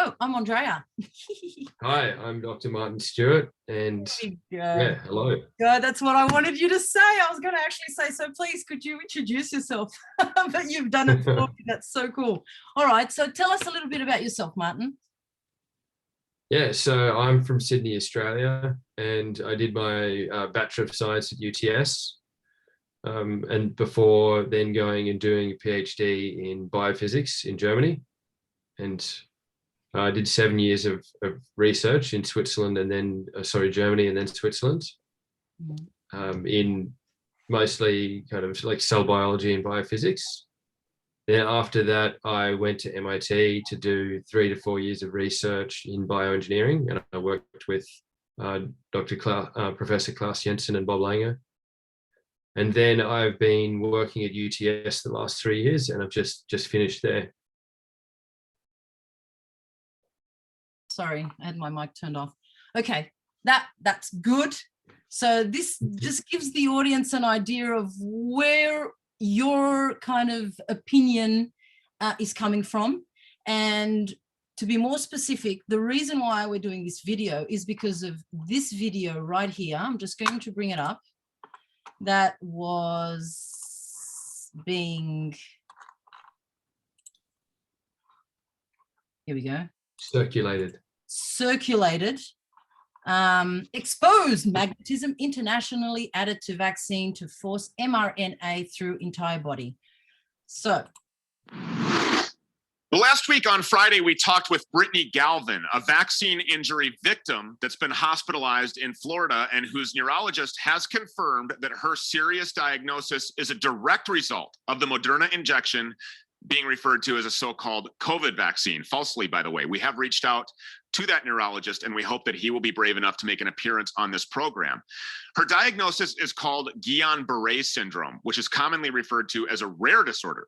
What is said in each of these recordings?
Hello, I'm Andreia. Hi, I'm Dr. Martin Stewart, and yeah, hello. Good, that's what I wanted you to say. I was going to actually say, so please, could you introduce yourself? But you've done it for me. That's so cool. All right, so tell us a little bit about yourself, Martin. Yeah, so I'm from Sydney, Australia, and I did my Bachelor of Science at UTS, and before then going and doing a PhD in biophysics in Germany. And I did 7 years of research in Switzerland and then, Germany and then Switzerland, in mostly kind of like cell biology and biophysics. Then after that, I went to MIT to do 3 to 4 years of research in bioengineering, and I worked with Professor Klaus Jensen and Bob Langer. And then I've been working at UTS the last 3 years, and I've just finished there. Sorry, I had my mic turned off. Okay, that's good. So this just gives the audience an idea of where your kind of opinion is coming from. And to be more specific, the reason why we're doing this video is because of this video right here. I'm just going to bring it up. That was being, here we go. Circulated. Exposed magnetism internationally added to vaccine to force mRNA through entire body. So. Last week on Friday, we talked with Brittany Galvin, a vaccine injury victim that's been hospitalized in Florida and whose neurologist has confirmed that her serious diagnosis is a direct result of the Moderna injection being referred to as a so-called COVID vaccine, falsely, by the way. We have reached out to that neurologist, and we hope that he will be brave enough to make an appearance on this program. Her diagnosis is called Guillain-Barré syndrome, which is commonly referred to as a rare disorder.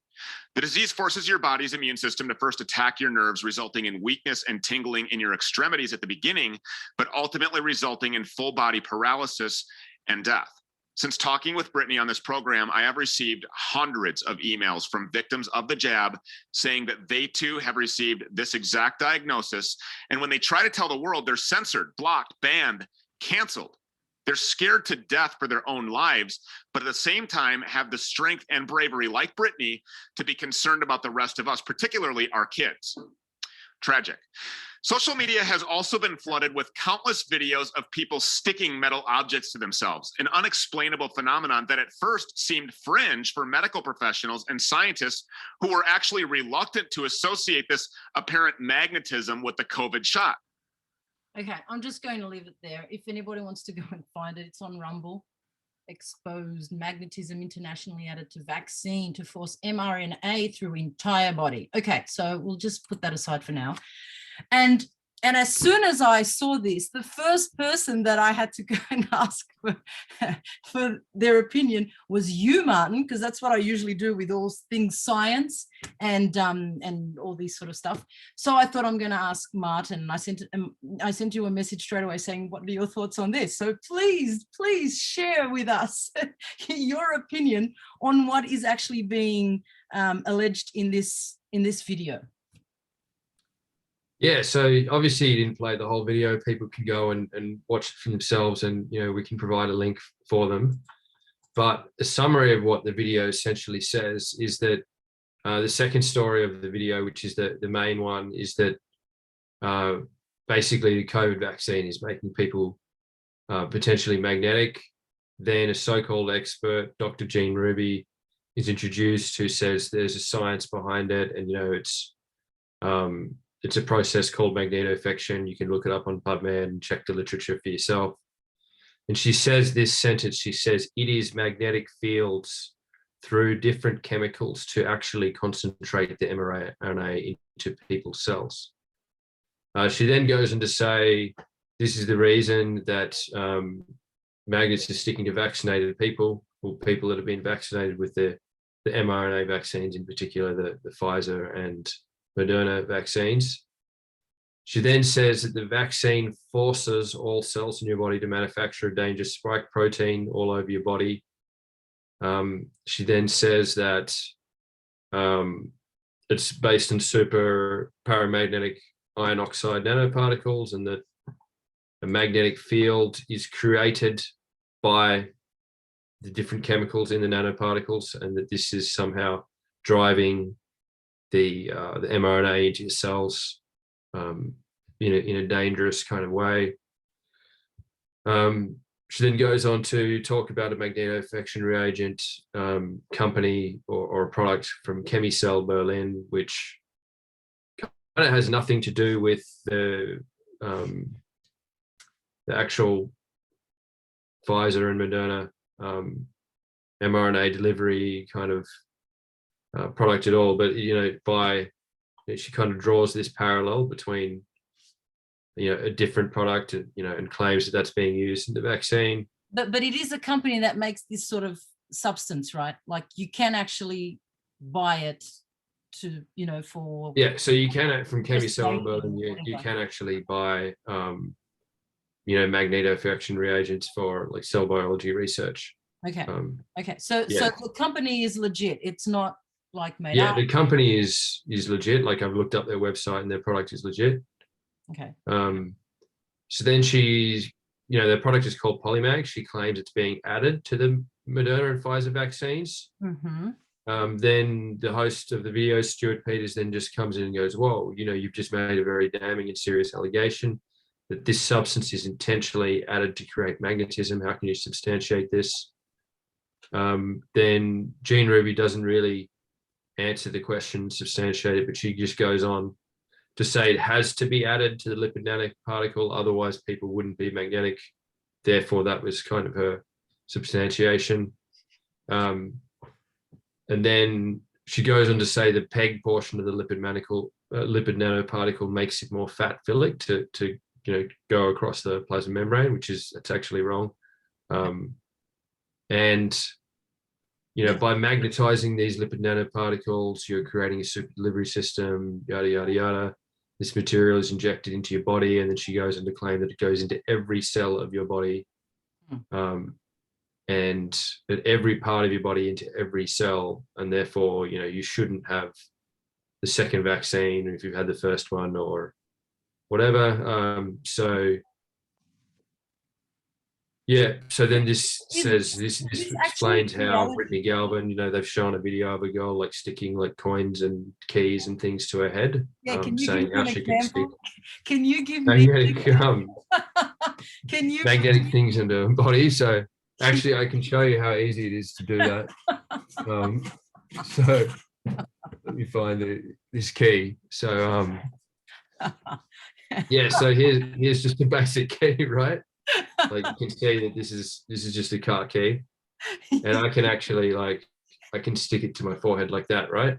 The disease forces your body's immune system to first attack your nerves, resulting in weakness and tingling in your extremities at the beginning, but ultimately resulting in full body paralysis and death. Since talking with Brittany on this program, I have received hundreds of emails from victims of the jab saying that they too have received this exact diagnosis. And when they try to tell the world, they're censored, blocked, banned, canceled. They're scared to death for their own lives, but at the same time have the strength and bravery, like Brittany, to be concerned about the rest of us, particularly our kids. Tragic. Social media has also been flooded with countless videos of people sticking metal objects to themselves, an unexplainable phenomenon that at first seemed fringe for medical professionals and scientists who were actually reluctant to associate this apparent magnetism with the COVID shot. Okay, I'm just going to leave it there. If anybody wants to go and find it, it's on Rumble. Exposed magnetism internationally added to vaccine to force mRNA through entire body. Okay, so we'll just put that aside for now. And as soon as I saw this, the first person that I had to go and ask for their opinion was you, Martin, because that's what I usually do with all things science and all these sort of stuff. So I thought I'm going to ask Martin. I sent you a message straight away saying, what are your thoughts on this? So please share with us your opinion on what is actually being alleged in this video. Yeah, so obviously you didn't play the whole video. People can go and watch it for themselves, and we can provide a link for them. But the summary of what the video essentially says is that the second story of the video, which is the main one, is that basically the COVID vaccine is making people potentially magnetic. Then a so-called expert, Dr. Jean Ruby, is introduced, who says there's a science behind it, and it's a process called magnetofection. You can look it up on PubMed and check the literature for yourself. And she says this sentence, she says, it is magnetic fields through different chemicals to actually concentrate the mRNA into people's cells. She then goes on to say, this is the reason that magnets are sticking to vaccinated people, or people that have been vaccinated with the mRNA vaccines, in particular, the Pfizer and Moderna vaccines. She then says that the vaccine forces all cells in your body to manufacture a dangerous spike protein all over your body. She then says that it's based on super paramagnetic iron oxide nanoparticles, and that a magnetic field is created by the different chemicals in the nanoparticles, and that this is somehow driving the mRNA into your cells in a dangerous kind of way. She then goes on to talk about a magnetofection reagent company or a product from Chemicell Berlin, which kind of has nothing to do with the actual Pfizer and Moderna mRNA delivery kind of product at all. But she kind of draws this parallel between a different product, and claims that that's being used in the vaccine. But it is a company that makes this sort of substance, right? Like you can actually buy it to, for. Yeah, so you can, from Chemicell, you can actually buy, magnetofection reagents for like cell biology research. Okay. Okay. So the company is legit. It's not like made up. Yeah, the company is legit. Like I've looked up their website and their product is legit. Okay. So then their product is called Polymag. She claims it's being added to the Moderna and Pfizer vaccines. Mm-hmm. Then the host of the video, Stuart Peters, then just comes in and goes, whoa, you've just made a very damning and serious allegation that this substance is intentionally added to create magnetism. How can you substantiate this? Then Jean Ruby doesn't really answer the question, substantiate it, but she just goes on to say it has to be added to the lipid nanoparticle, otherwise people wouldn't be magnetic. Therefore, that was kind of her substantiation. And then she goes on to say the PEG portion of the lipid nanoparticle makes it more fat-philic to go across the plasma membrane, it's actually wrong. By magnetizing these lipid nanoparticles, you're creating a super delivery system, yada, yada, yada. This material is injected into your body, and then she goes on to claim that it goes into every cell of your body, and at every part of your body into every cell, and therefore, you shouldn't have the second vaccine if you've had the first one or whatever. So then this explains how Brittany Galvin, they've shown a video of a girl like sticking like coins and keys and things to her head. Yeah, can you saying give me an how she can stick example? Can you give me magnetic things into her body? So actually, I can show you how easy it is to do that. So let me find this key. So so here's just a basic key, right? Like you can see that this is just a car key, and I can actually I can stick it to my forehead like that, right?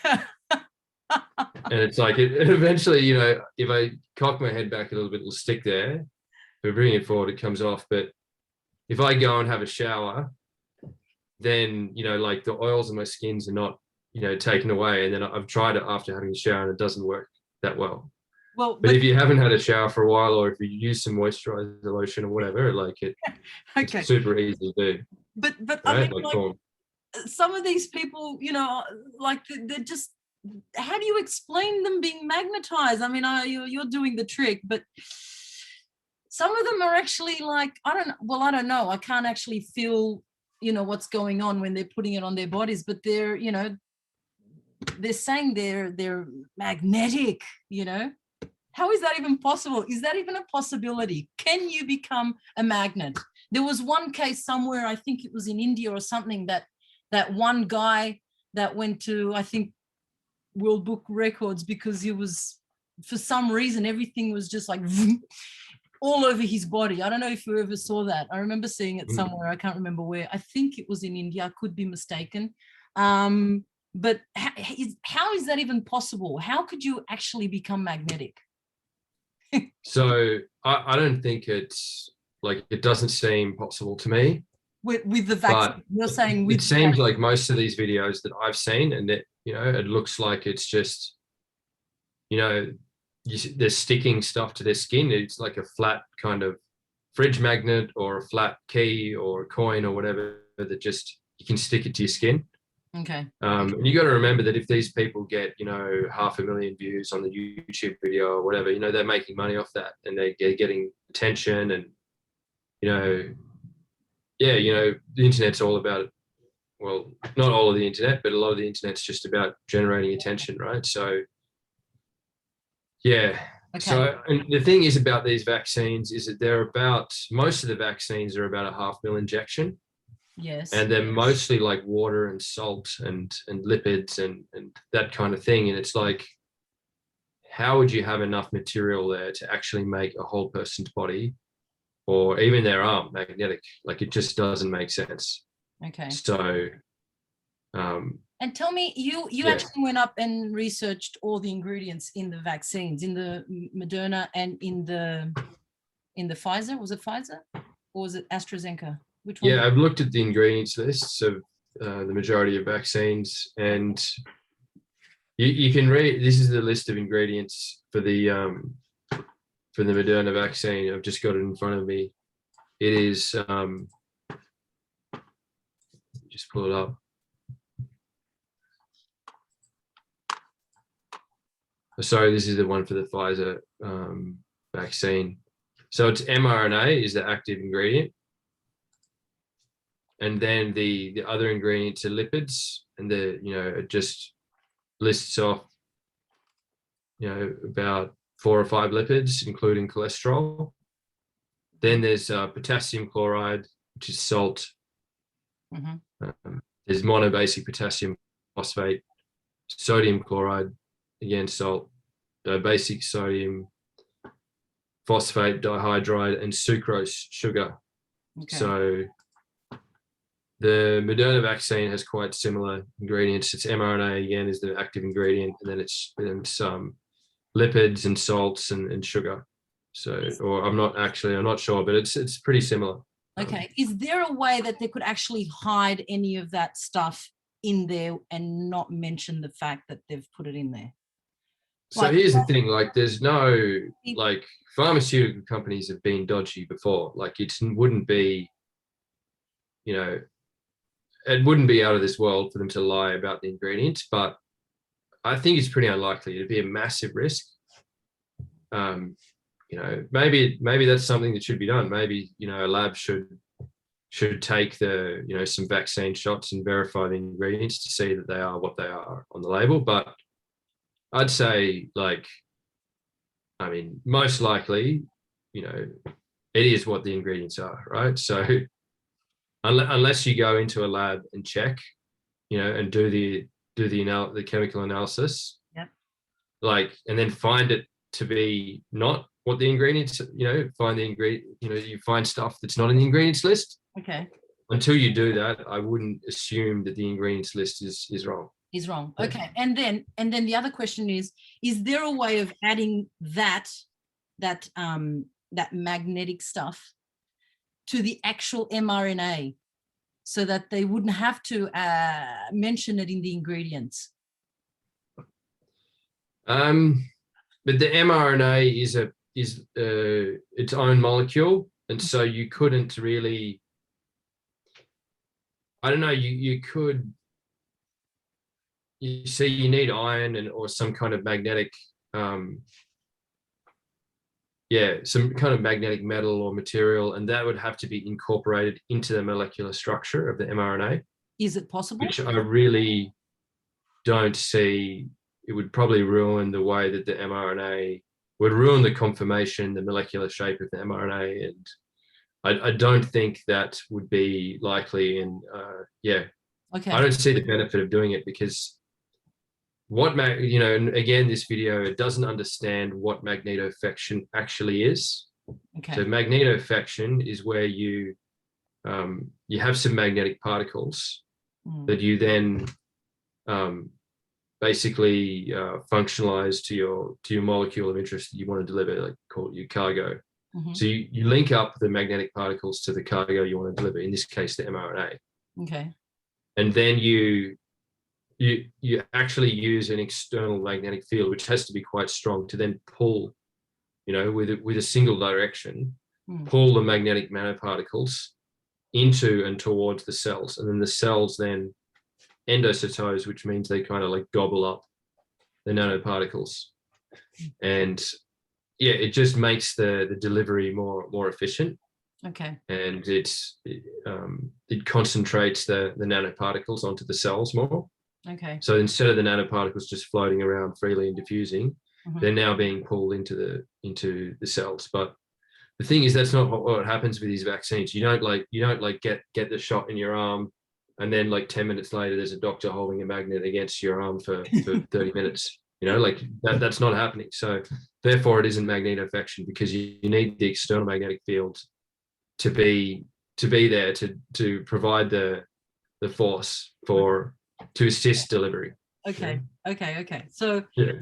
And it's like it eventually, if I cock my head back a little bit, it'll stick there. If I bring it forward, it comes off. But if I go and have a shower, then like the oils in my skins are not taken away, and then I've tried it after having a shower and it doesn't work that well. But if you haven't had a shower for a while, or if you use some moisturizer lotion or whatever, it's super easy to do. But right? I mean, some of these people, they're just, how do you explain them being magnetized? I mean, you're doing the trick, but some of them are actually I don't know. I can't actually feel, what's going on when they're putting it on their bodies, but they're, they're saying they're magnetic, How is that even possible? Is that even a possibility? Can you become a magnet? There was one case somewhere, I think it was in India or something, that one guy that went to, I think, World Book Records because he was, for some reason, everything was just like all over his body. I don't know if you ever saw that. I remember seeing it somewhere. I can't remember where. I think it was in India. I could be mistaken. But how is that even possible? How could you actually become magnetic? So I don't think it's it doesn't seem possible to me. With the vaccine, you're saying with it seems like most of these videos that I've seen, and that it looks like it's just they're sticking stuff to their skin. It's like a flat kind of fridge magnet or a flat key or a coin or whatever that just you can stick it to your skin. Okay. And you got to remember that if these people get, 500,000 views on the YouTube video or whatever, they're making money off that, and they're getting attention, and, the internet's all about, well, not all of the internet, but a lot of the internet's just about generating attention, right? So, yeah. Okay. So, and the thing is about these vaccines is that most of the vaccines are about a 500,000 injection. Yes. And they're mostly like water and salt and lipids and that kind of thing. And it's like, how would you have enough material there to actually make a whole person's body or even their arm magnetic? Like, it just doesn't make sense. Okay. So, and tell me, you actually went up and researched all the ingredients in the vaccines, in the Moderna and in the Pfizer. Was it Pfizer or was it AstraZeneca? Which one? Yeah, I've looked at the ingredients lists of the majority of vaccines, and you can read. This is the list of ingredients for the Moderna vaccine. I've just got it in front of me. It is just pull it up. Sorry, this is the one for the Pfizer vaccine. So it's mRNA is the active ingredient. And then the other ingredients are lipids, and it just lists off, about 4 or 5 lipids, including cholesterol. Then there's potassium chloride, which is salt. Mm-hmm. There's monobasic potassium phosphate, sodium chloride, again salt, basic sodium phosphate dihydride, and sucrose, sugar. Okay. So the Moderna vaccine has quite similar ingredients. It's mRNA again is the active ingredient, and then it's lipids and salts and sugar. So, or I'm not sure, but it's pretty similar. Okay. Is there a way that they could actually hide any of that stuff in there and not mention the fact that they've put it in there? So here's the thing, like there's no, like pharmaceutical companies have been dodgy before. Like it wouldn't be, it wouldn't be out of this world for them to lie about the ingredients, but I think it's pretty unlikely. It'd be a massive risk. Maybe that's something that should be done. Maybe, a lab should take some vaccine shots and verify the ingredients to see that they are what they are on the label. But I'd say most likely, it is what the ingredients are, right? So unless you go into a lab and check, and do the chemical analysis, and then find it to be not what the ingredients, find the ingredient, you find stuff that's not in the ingredients list. Okay. Until you do that, I wouldn't assume that the ingredients list is wrong. Is wrong. Okay. And then the other question is there a way of adding that magnetic stuff to the actual mRNA so that they wouldn't have to mention it in the ingredients? But the mRNA is its own molecule, and so you couldn't really. I don't know. You could. You see, you need iron or some kind of magnetic. Some kind of magnetic metal or material, and that would have to be incorporated into the molecular structure of the mRNA. Is it possible? Which I really don't see. It would probably ruin the way that the mRNA would ruin the conformation, the molecular shape of the mRNA, and I don't think that would be likely. And Okay. I don't see the benefit of doing it because and again, this video, it doesn't understand what magnetofection actually is. Okay. So magnetofection is where you have some magnetic particles that you then basically functionalize to your molecule of interest that you want to deliver, like call it your cargo. Mm-hmm. So you link up the magnetic particles to the cargo you want to deliver, in this case, the mRNA. Okay. And then you actually use an external magnetic field, which has to be quite strong, to then pull, with a single direction, pull the magnetic nanoparticles into and towards the cells. And then the cells then endocytose, which means they kind of like gobble up the nanoparticles. And yeah, it just makes the delivery more efficient. Okay. And it concentrates the nanoparticles onto the cells more. Okay. So instead of the nanoparticles just floating around freely and diffusing, they're now being pulled into the cells. But the thing is, that's not what happens with these vaccines. You don't get the shot in your arm, and then like 10 minutes later, there's a doctor holding a magnet against your arm for 30 minutes. Like that's not happening. So therefore, it isn't magnetofection, because you need the external magnetic field to be there to provide the force to assist delivery. Okay. So Yeah.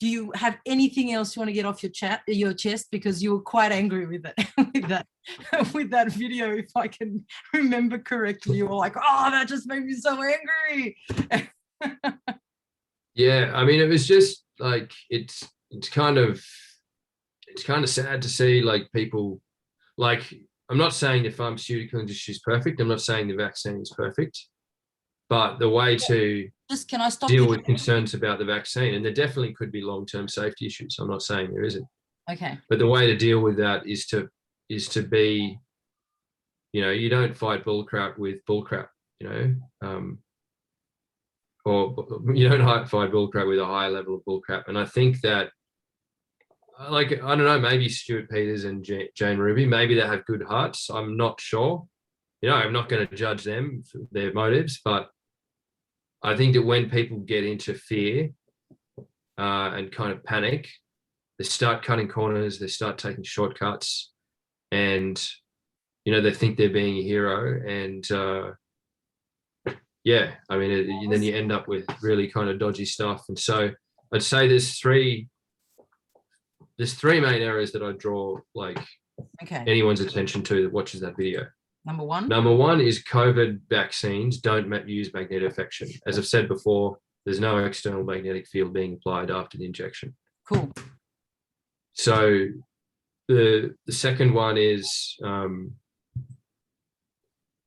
do you have anything else you want to get off your chest? Because you were quite angry with it, with that video, if I can remember correctly. You were like, "Oh, that just made me so angry." Yeah, I mean, it was just like it's kind of sad to see like people like. I'm not saying the pharmaceutical industry is perfect. I'm not saying the vaccine is perfect, but the way to Can I stop deal you? with concerns about the vaccine, and there definitely could be long-term safety issues. I'm not saying there isn't. Okay. But the way to deal with that is to be, you don't fight bullcrap with bullcrap, or you don't fight bullcrap with a higher level of bullcrap. And I think that, like, I don't know, maybe Stuart Peters and Jane Ruby, maybe they have good hearts. I'm not sure. I'm not going to judge them for their motives, but I think that when people get into fear and kind of panic, they start cutting corners, they start taking shortcuts, and they think they're being a hero. And I mean, then you end up with really kind of dodgy stuff. And so I'd say there's three main areas that I draw like anyone's attention to that watches that video. Number one is COVID vaccines don't use magnetofection. As I've said before, there's no external magnetic field being applied after the injection. Cool. So the second one is,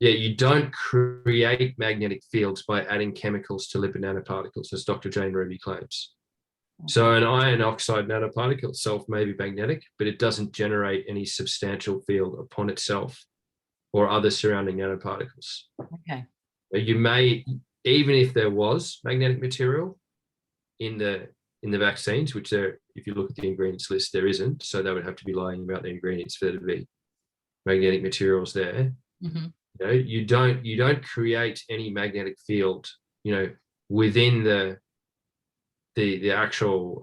you don't create magnetic fields by adding chemicals to lipid nanoparticles, as Dr. Jane Ruby claims. So an iron oxide nanoparticle itself may be magnetic, but it doesn't generate any substantial field upon itself or other surrounding nanoparticles. Okay. You may, even if there was magnetic material in the vaccines, which there, if you look at the ingredients list, there isn't. So they would have to be lying about the ingredients for there to be magnetic materials there. Mm-hmm. You don't create any magnetic field, within the actual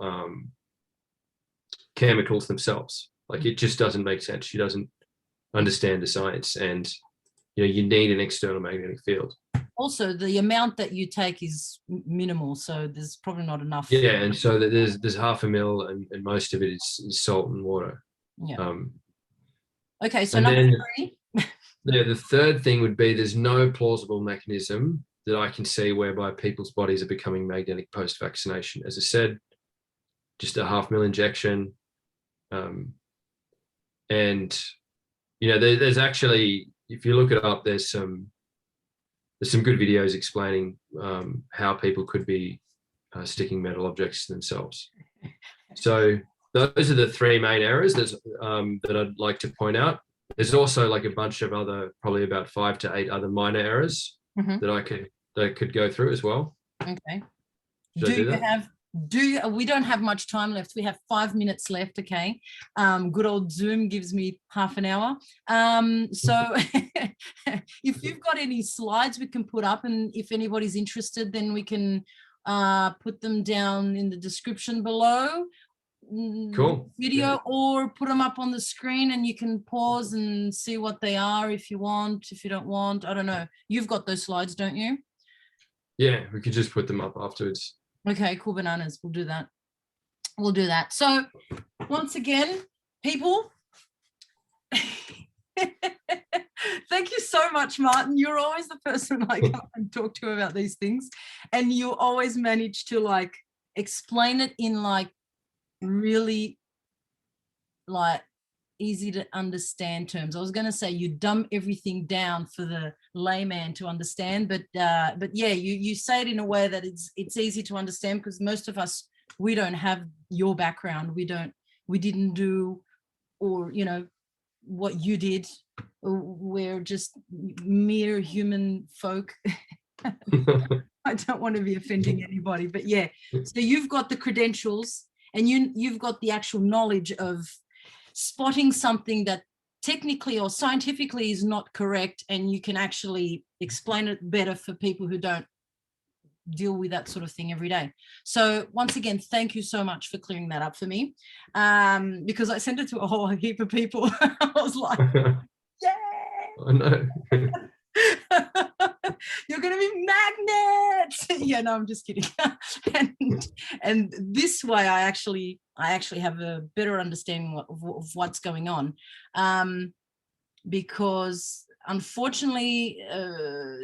chemicals themselves. Like, it just doesn't make sense. She doesn't understand the science, and you need an external magnetic field. Also, the amount that you take is minimal, so there's probably not enough. Yeah, and so there's 0.5 ml, and most of it is salt and water. Yeah. Okay, so number 3. The third thing would be there's no plausible mechanism that I can see whereby people's bodies are becoming magnetic post-vaccination. As I said, just a 0.5 ml injection, and there's actually, if you look it up, there's some good videos explaining how people could be sticking metal objects to themselves. So those are the 3 main areas that I'd like to point out. There's also like a bunch of other, probably about 5 to 8 other minor errors that I could go through as well. Okay. We don't have much time left. We have 5 minutes left. Okay. Good old Zoom gives me half an hour. So if you've got any slides we can put up, and if anybody's interested, then we can put them down in the description below. Cool. Video, or put them up on the screen, and you can pause and see what they are if you want. If you don't want, I don't know. You've got those slides, don't you? Yeah, we could just put them up afterwards. Okay, cool bananas. We'll do that. So once again, people, thank you so much, Martin. You're always the person I come and talk to about these things, and you always manage to like explain it in like really like easy to understand terms. I was going to say you dumb everything down for the layman to understand, but yeah, you say it in a way that it's easy to understand, because most of us, we don't have your background. We didn't do, or what you did. We're just mere human folk. I don't want to be offending anybody, but yeah. So you've got the credentials, and you've got the actual knowledge of spotting something that technically or scientifically is not correct, and you can actually explain it better for people who don't deal with that sort of thing every day. So once again, thank you so much for clearing that up for me, because I sent it to a whole heap of people. I was like, yeah. I know. You're gonna be magnets. Yeah, no, I'm just kidding. and this way I actually have a better understanding of what's going on, because unfortunately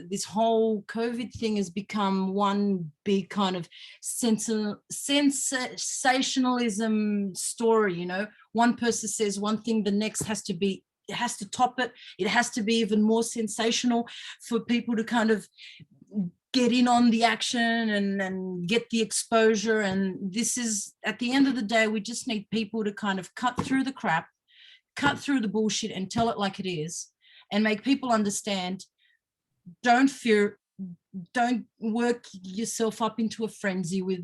this whole COVID thing has become one big kind of sensationalism story. One person says one thing, the next has to top it. It has to be even more sensational for people to kind of get in on the action and get the exposure. And this is, at the end of the day, we just need people to kind of cut through the crap, cut through the bullshit, and tell it like it is, and make people understand. Don't fear, don't work yourself up into a frenzy with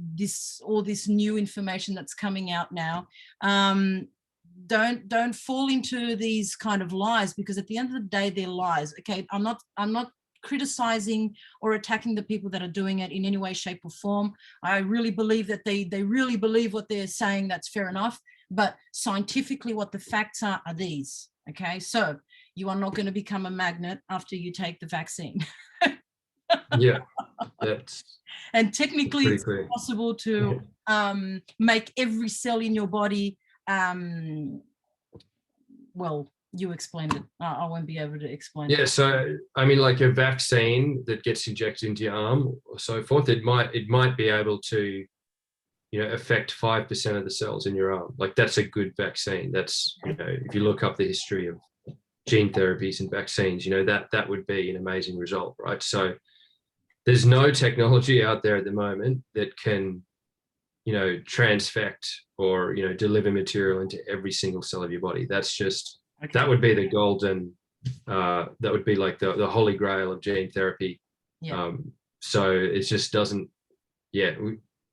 all this new information that's coming out now. Don't fall into these kind of lies, because at the end of the day, they're lies. Okay, I'm not criticizing or attacking the people that are doing it in any way, shape, or form. I really believe that they really believe what they're saying. That's fair enough. But scientifically, what the facts are these. Okay, so you are not going to become a magnet after you take the vaccine. Yeah, that's and technically it's clear. possible to make every cell in your body. Well, you explained it. I won't be able to explain it. Yeah, so I mean, like a vaccine that gets injected into your arm or so forth, it might be able to, affect 5% of the cells in your arm. Like, that's a good vaccine. That's, if you look up the history of gene therapies and vaccines, that would be an amazing result, right? So there's no technology out there at the moment that can, transfect or, deliver material into every single cell of your body. That's just, okay. That would be the golden, that would be like the holy grail of gene therapy. Yeah. So it just doesn't,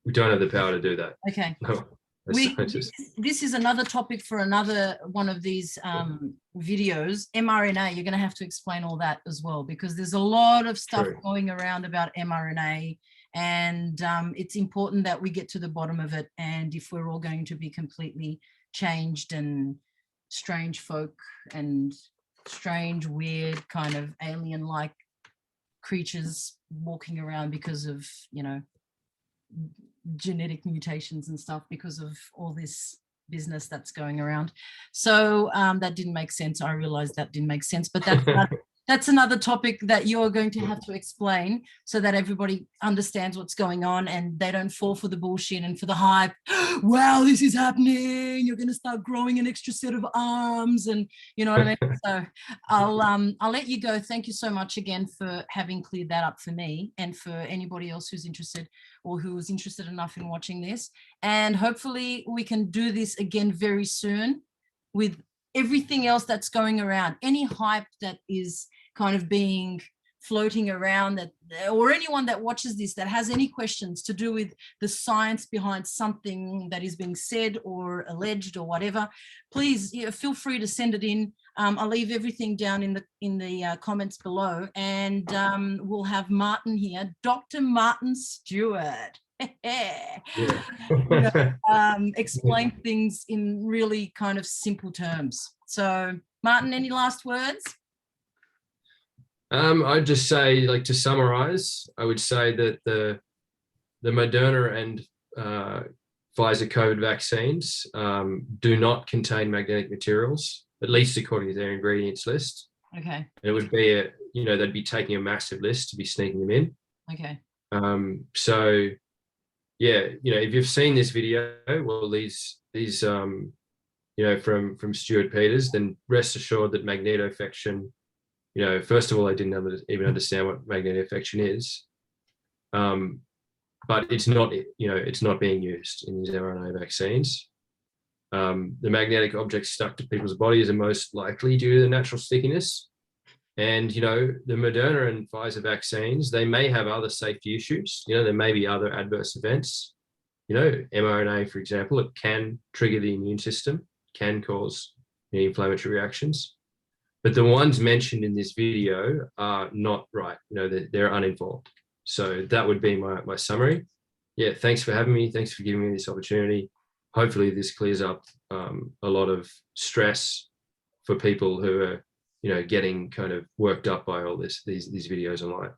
we don't have the power to do that. Okay. No, this is another topic for another one of these videos. mRNA, you're going to have to explain all that as well, because there's a lot of stuff going around about mRNA, and it's important that we get to the bottom of it. And if we're all going to be completely changed and strange folk and strange, weird kind of alien-like creatures walking around because of, genetic mutations and stuff, because of all this business that's going around. So that didn't make sense. I realized that didn't make sense, but that's another topic that you're going to have to explain, so that everybody understands what's going on and they don't fall for the bullshit and for the hype. Wow, this is happening. You're going to start growing an extra set of arms, and you know what I mean? So I'll let you go. Thank you so much again for having cleared that up for me, and for anybody else who's interested or who was interested enough in watching this. And hopefully we can do this again very soon with everything else that's going around, any hype that is kind of being floating around, that, or anyone that watches this that has any questions to do with the science behind something that is being said or alleged or whatever, please feel free to send it in. I'll leave everything down in the comments below, and we'll have Martin here, Dr. Martin Stewart. Explain things in really kind of simple terms. So Martin, any last words? I'd just say, like, to summarize, I would say that the Moderna and Pfizer COVID vaccines do not contain magnetic materials, at least according to their ingredients list. Okay. And it would be they'd be taking a massive list to be sneaking them in. Okay. So yeah, if you've seen this video, well, these from Stuart Peters, then rest assured that magnetofection, first of all, I didn't even understand what magnetofection is. But it's not, it's not being used in these mRNA vaccines. The magnetic objects stuck to people's bodies are most likely due to the natural stickiness. And, the Moderna and Pfizer vaccines, they may have other safety issues. There may be other adverse events. mRNA, for example, it can trigger the immune system, can cause inflammatory reactions. But the ones mentioned in this video are not right. They're uninvolved. So that would be my summary. Yeah, thanks for having me. Thanks for giving me this opportunity. Hopefully this clears up a lot of stress for people who are, getting kind of worked up by all these videos online.